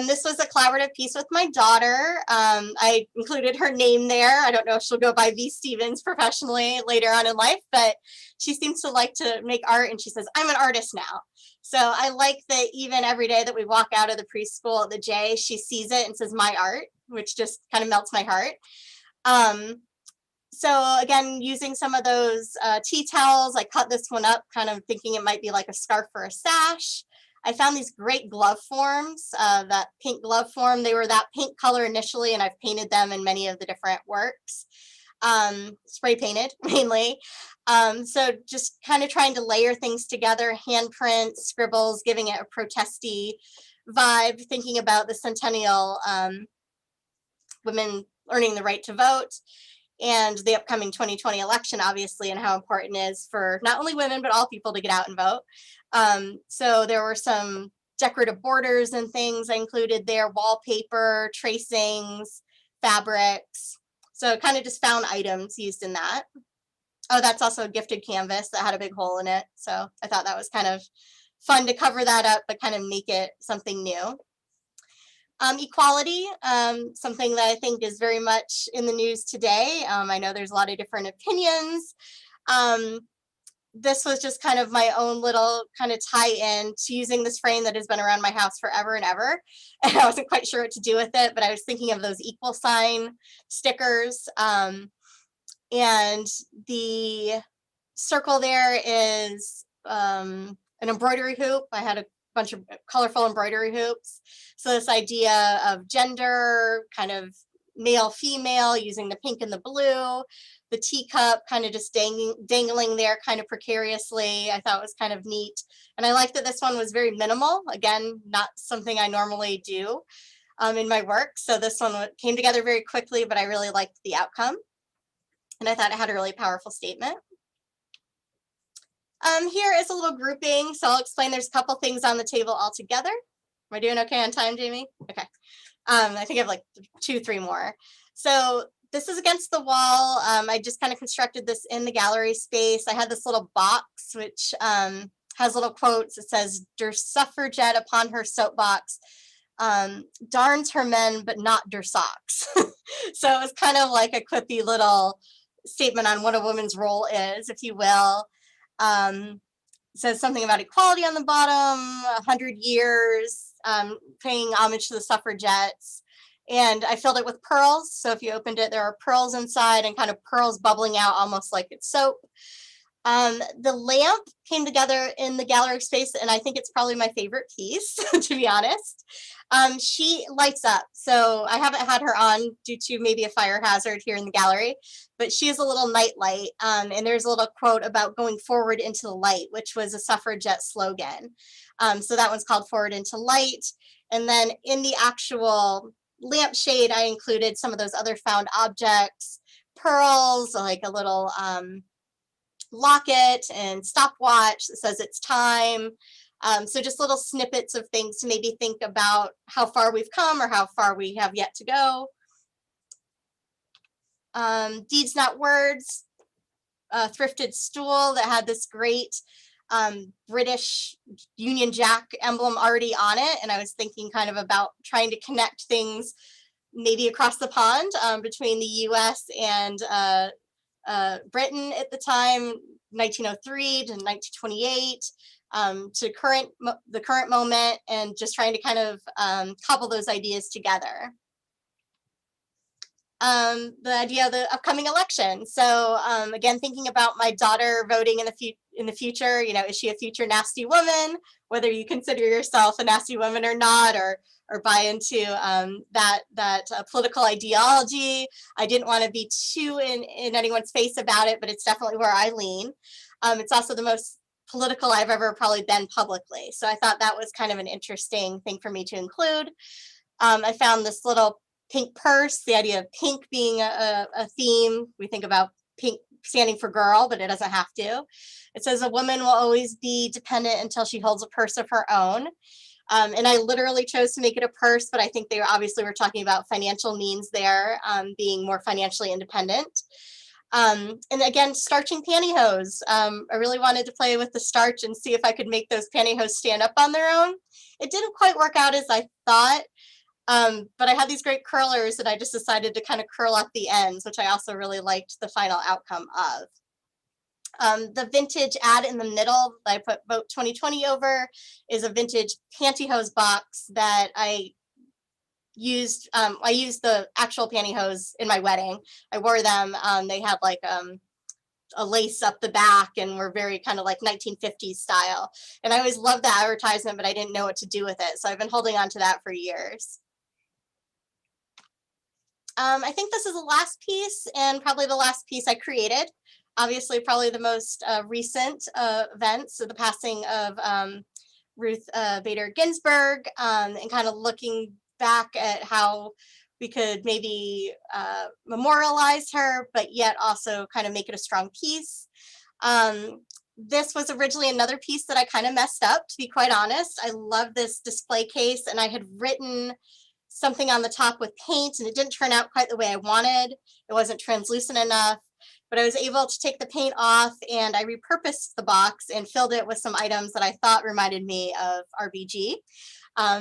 [SPEAKER 2] This was a collaborative piece with my daughter. I included her name there. I don't know if she'll go by V. Stevens professionally later on in life, but she seems to like to make art, and she says, I'm an artist now. So I like that even every day that we walk out of the preschool at the J, she sees it and says, my art, which just kind of melts my heart. So again, using some of those tea towels, I cut this one up, kind of thinking it might be like a scarf or a sash. I found these great glove forms, that pink glove form. They were that pink color initially, and I've painted them in many of the different works, spray painted mainly. So just kind of trying to layer things together, handprints, scribbles, giving it a protesty vibe, thinking about the centennial women earning the right to vote, and the upcoming 2020 election, obviously, and how important it is for not only women, but all people to get out and vote. So there were some decorative borders and things I included there, wallpaper, tracings, fabrics. So kind of just found items used in that. Oh, that's also a gifted canvas that had a big hole in it. So I thought that was kind of fun to cover that up, but kind of make it something new. Equality, something that I think is very much in the news today. I know there's a lot of different opinions. This was just kind of my own little kind of tie-in to using this frame that has been around my house forever and ever. And I wasn't quite sure what to do with it, but I was thinking of those equal sign stickers. And the circle there is an embroidery hoop. I had a bunch of colorful embroidery hoops. So this idea of gender, kind of male, female, using the pink and the blue, the teacup kind of just dangling there kind of precariously, I thought was kind of neat. And I like that this one was very minimal. Again, not something I normally do in my work. So this one came together very quickly, but I really liked the outcome. And I thought it had a really powerful statement. Here is a little grouping. So I'll explain, there's a couple things on the table all together. Am I doing okay on time, Jamie? Okay. I think I have like 2-3 more. So this is against the wall. I just kind of constructed this in the gallery space. I had this little box, which has little quotes. It says, Der suffragette upon her soapbox darns her men, but der der socks. So it was kind of like a quippy little statement on what a woman's role is, if you will. It says something about equality on the bottom, 100 years, paying homage to the suffragettes. And I filled it with pearls. So if you opened it, there are pearls inside and kind of pearls bubbling out almost like it's soap. The lamp came together in the gallery space, and I think it's probably my favorite piece, to be honest. She lights up. So I haven't had her on due to maybe a fire hazard here in the gallery, but she is a little night light. And there's a little quote about going forward into the light, which was a suffragette slogan. So that one's called Forward into Light. And then in the actual lampshade, I included some of those other found objects, pearls, like a little locket and stopwatch that says it's time. So just little snippets of things to maybe think about how far we've come or how far we have yet to go. Deeds Not Words, a thrifted stool that had this great British Union Jack emblem already on it. And I was thinking kind of about trying to connect things maybe across the pond between the US and Britain at the time, 1903 to 1928, to the current moment, and just trying to kind of cobble those ideas together. The idea of the upcoming election. So again, thinking about my daughter voting in the future, you know, is she a future nasty woman? Whether you consider yourself a nasty woman or not, or buy into that political ideology. I didn't want to be too in anyone's face about it, but it's definitely where I lean. It's also the most political I've ever probably been publicly. So I thought that was kind of an interesting thing for me to include. I found this little pink purse, the idea of pink being a theme. We think about pink standing for girl, but it doesn't have to. It says a woman will always be dependent until she holds a purse of her own. And I literally chose to make it a purse, but I think they obviously were talking about financial means there, being more financially independent. And again, starching pantyhose. I really wanted to play with the starch and see if I could make those pantyhose stand up on their own. It didn't quite work out as I thought, but I had these great curlers and I just decided to kind of curl up the ends, which I also really liked the final outcome of. The vintage ad in the middle that I put Vote 2020 over is a vintage pantyhose box that I used. I used the actual pantyhose in my wedding. I wore them. They had like a lace up the back and were very kind of like 1950s style. And I always loved the advertisement, but I didn't know what to do with it. So I've been holding on to that for years. I think this is the last piece and probably the last piece I created. Obviously, probably the most recent event, so the passing of Ruth Bader Ginsburg, and kind of looking back at how we could maybe memorialize her, but yet also kind of make it a strong piece. This was originally another piece that I kind of messed up, to be quite honest. I love this display case, and I had written something on the top with paint, and it didn't turn out quite the way I wanted. It wasn't translucent enough, but I was able to take the paint off, and I repurposed the box and filled it with some items that I thought reminded me of RBG.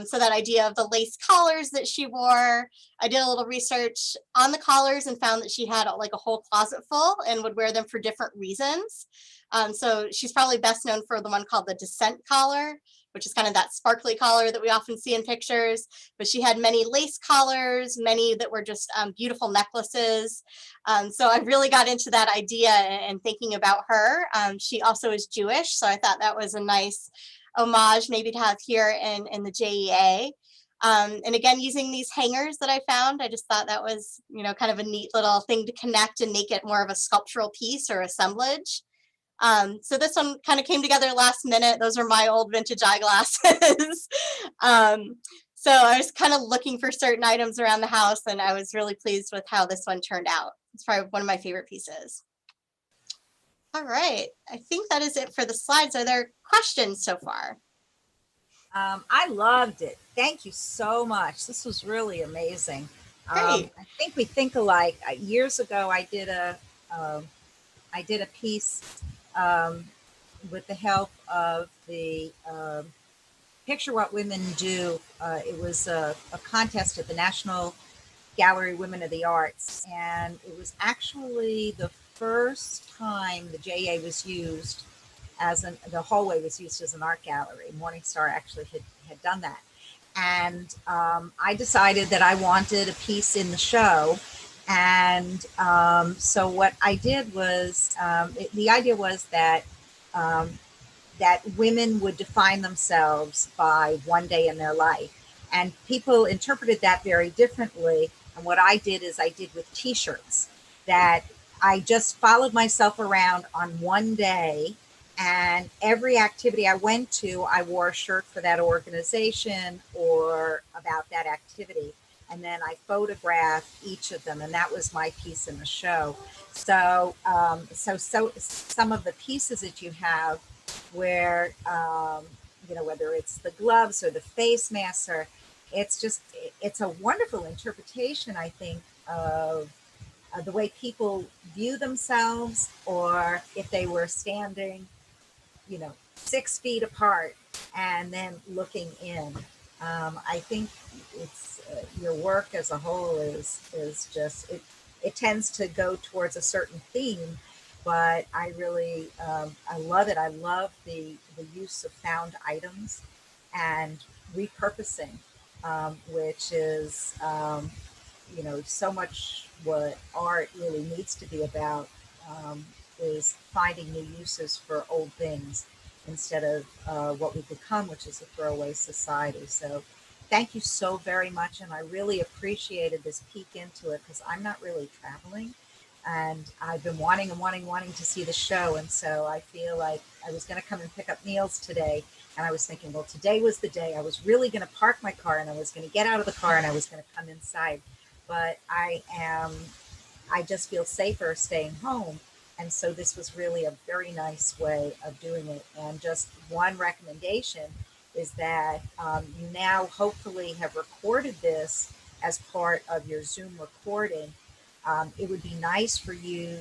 [SPEAKER 2] So that idea of the lace collars that she wore, I did a little research on the collars and found that she had like a whole closet full and would wear them for different reasons. So she's probably best known for the one called the Descent collar, which is kind of that sparkly collar that we often see in pictures. But she had many lace collars, many that were just beautiful necklaces. So I really got into that idea and thinking about her. She also is Jewish, so I thought that was a nice homage maybe to have here in the JEA. And again, using these hangers that I found, I just thought that was, you know, kind of a neat little thing to connect and make it more of a sculptural piece or assemblage. So this one kind of came together last minute. Those are my old vintage eyeglasses. So I was kind of looking for certain items around the house, and I was really pleased with how this one turned out. It's probably one of my favorite pieces. All right, I think that is it for the slides. Are there questions so far?
[SPEAKER 3] I loved it. Thank you so much. This was really amazing.
[SPEAKER 2] Great.
[SPEAKER 3] I think we think alike. Years ago, I did a piece with the help of the Picture What Women Do. It was a contest at the National Gallery Women of the Arts, and it was actually the first time the JA was used the hallway was used as an art gallery. Morningstar actually had done that. And I decided that I wanted a piece in the show. And so what I did was, the idea was that that women would define themselves by one day in their life. And people interpreted that very differently. And what I did is I did with t-shirts that I just followed myself around on one day, and every activity I went to, I wore a shirt for that organization or about that activity. And then I photographed each of them, and that was my piece in the show. So, so some of the pieces that you have where, you know, whether it's the gloves or the face masks, or it's a wonderful interpretation, I think, of the way people view themselves, or if they were standing, you know, 6 feet apart and then looking in. I think it's your work as a whole is just it tends to go towards a certain theme, but I really I love it. I love the use of found items and repurposing, which is you know, so much what art really needs to be about, is finding new uses for old things instead of what we've become, which is a throwaway society. So thank you so very much. And I really appreciated this peek into it because I'm not really traveling. And I've been wanting to see the show. And so I feel like I was going to come and pick up Neil's today. And I was thinking, well, today was the day. I was really going to park my car and I was going to get out of the car and I was going to come inside. But I just feel safer staying home. And so this was really a very nice way of doing it. And just one recommendation is that you now hopefully have recorded this as part of your Zoom recording. It would be nice for you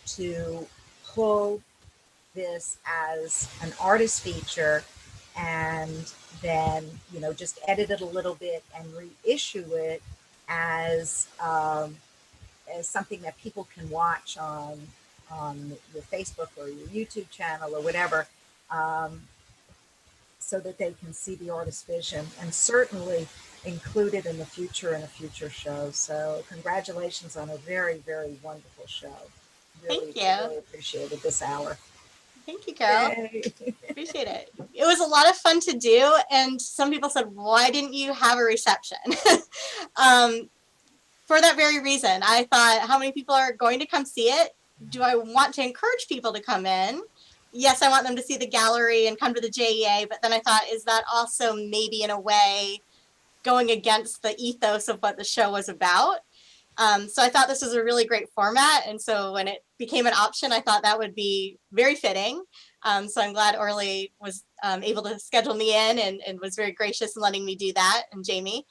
[SPEAKER 3] to pull this as an artist feature and then, you know, just edit it a little bit and reissue it as something that people can watch on your Facebook or your YouTube channel or whatever, so that they can see the artist's vision and certainly include it in the future in a future show. So congratulations on a very, very wonderful show. Really,
[SPEAKER 2] Thank you.
[SPEAKER 3] really appreciated this hour.
[SPEAKER 2] Thank you, Carol.
[SPEAKER 3] Yay.
[SPEAKER 2] Appreciate it. It was a lot of fun to do, and some people said, why didn't you have a reception? For that very reason. I thought, how many people are going to come see it? Do I want to encourage people to come in? Yes, I want them to see the gallery and come to the JEA, but then I thought, is that also maybe in a way going against the ethos of what the show was about? So I thought this was a really great format, and so when it became an option, I thought that would be very fitting. So I'm glad Orly was able to schedule me in and was very gracious in letting me do that, and Jamie.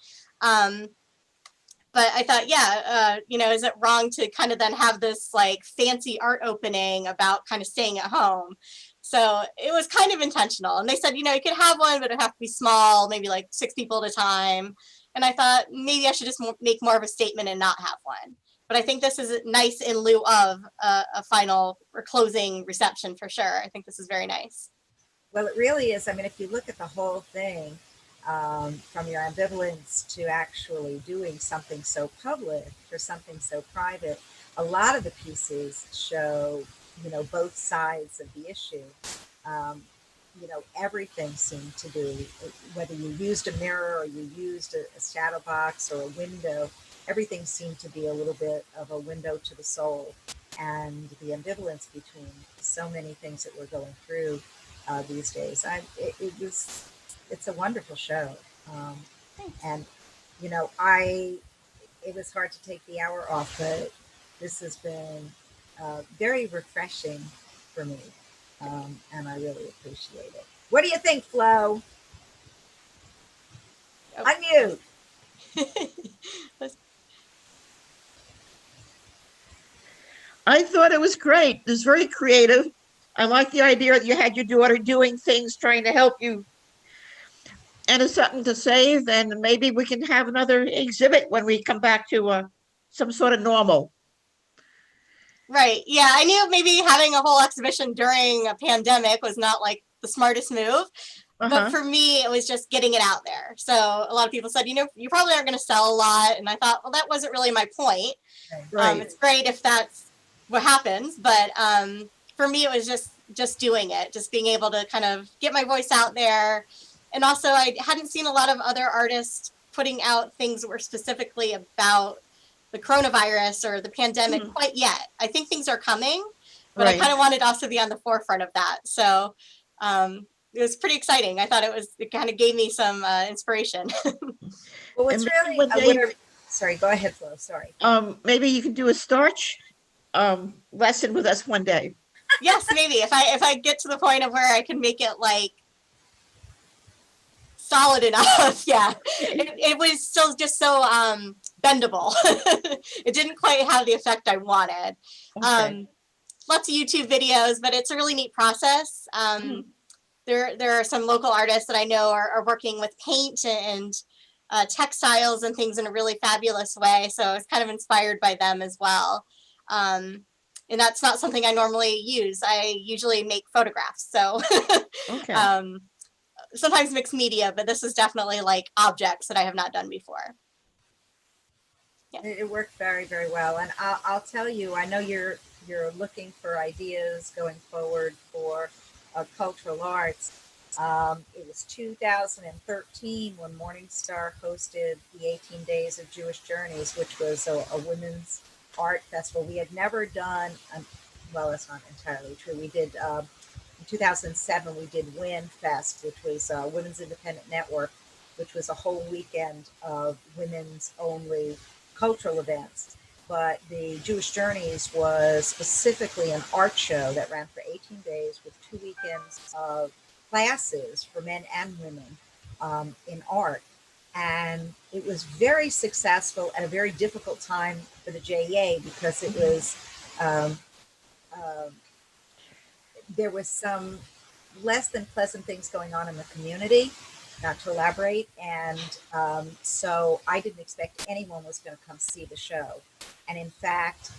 [SPEAKER 2] But I thought, yeah, you know, is it wrong to kind of then have this like fancy art opening about kind of staying at home? So it was kind of intentional. And they said, you know, you could have one, but it'd have to be small, maybe like 6 people at a time. And I thought maybe I should just make more of a statement and not have one. But I think this is nice in lieu of a final or closing reception for sure. I think this is very nice.
[SPEAKER 3] Well, it really is. I mean, if you look at the whole thing, from your ambivalence to actually doing something so public for something so private, a lot of the pieces show, you know, both sides of the issue. You know, everything seemed to be, whether you used a mirror or you used a shadow box or a window, everything seemed to be a little bit of a window to the soul, and the ambivalence between so many things that we're going through these days. It's a wonderful show. And, you know, it was hard to take the hour off, but this has been very refreshing for me. And I really appreciate it. What do you think, Flo?
[SPEAKER 2] Oh.
[SPEAKER 3] Unmute.
[SPEAKER 4] I thought it was great. It was very creative. I like the idea that you had your daughter doing things, trying to help you. And it's something to save, and maybe we can have another exhibit when we come back to some sort of normal.
[SPEAKER 2] Right. Yeah, I knew maybe having a whole exhibition during a pandemic was not like the smartest move. But for me, it was just getting it out there. So a lot of people said, you know, you probably aren't going to sell a lot. And I thought, well, that wasn't really my point.
[SPEAKER 4] Right.
[SPEAKER 2] It's great if that's what happens. But for me, it was just doing it, just being able to kind of get my voice out there. And also, I hadn't seen a lot of other artists putting out things that were specifically about the coronavirus or the pandemic quite yet. I think things are coming, but I kind of wanted to also be on the forefront of that. So it was pretty exciting. I thought it kind of gave me some inspiration.
[SPEAKER 3] Well, it's really, sorry, go ahead, Flo, sorry.
[SPEAKER 4] Maybe you can do a starch lesson with us one day.
[SPEAKER 2] Yes, maybe if I get to the point of where I can make it like solid enough. Yeah, it was still just so bendable. It didn't quite have the effect I wanted.
[SPEAKER 4] Okay.
[SPEAKER 2] Lots of YouTube videos, but it's a really neat process. There are some local artists that I know are working with paint and textiles and things in a really fabulous way. So I was kind of inspired by them as well. And that's not something I normally use. I usually make photographs. So
[SPEAKER 4] Okay.
[SPEAKER 2] sometimes mixed media, but this is definitely like objects that I have not done before. Yeah.
[SPEAKER 3] It worked very, very well. And I'll tell you, I know you're looking for ideas going forward for cultural arts. It was 2013 when Morningstar hosted the 18 Days of Jewish Journeys, which was a women's art festival. We had never done, well, that's not entirely true. We did, in 2007, we did WIN Fest, which was Women's Independent Network, which was a whole weekend of women's only cultural events. But the Jewish Journeys was specifically an art show that ran for 18 days with 2 weekends of classes for men and women in art. And it was very successful at a very difficult time for the JEA because it was there was some less than pleasant things going on in the community, not to elaborate. And so I didn't expect anyone was going to come see the show. And in fact,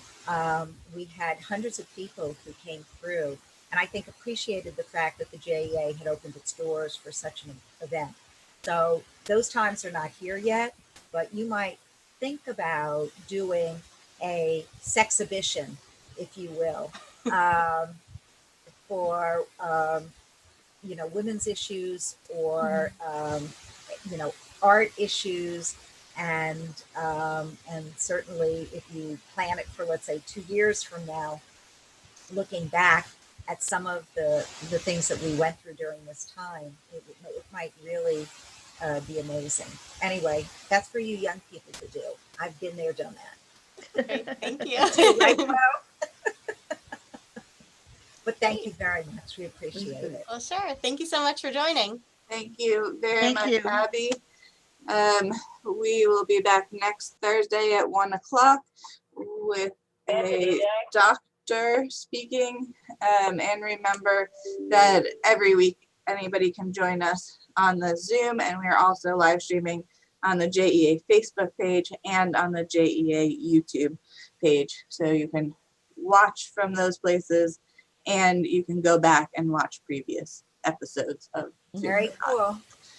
[SPEAKER 3] we had hundreds of people who came through and I think appreciated the fact that the JEA had opened its doors for such an event. So those times are not here yet, but you might think about doing a sexhibition, if you will, for women's issues or art issues, and certainly if you plan it for, let's say, 2 years from now, looking back at some of the things that we went through during this time, it might really be amazing. Anyway, that's for you young people to do. I've been there, done that.
[SPEAKER 2] Great, thank you.
[SPEAKER 3] Right, Flo? But thank you very much. We appreciate it.
[SPEAKER 2] Well, sure. Thank you so much for joining.
[SPEAKER 1] Thank you very
[SPEAKER 4] Thank
[SPEAKER 1] much,
[SPEAKER 4] you.
[SPEAKER 1] Abby. We will be back next Thursday at 1 o'clock with a doctor speaking. And remember that every week anybody can join us on the Zoom, and we are also live streaming on the JEA Facebook page and on the JEA YouTube page. So you can watch from those places, and you can go back and watch previous episodes of Zoom.
[SPEAKER 3] Very cool.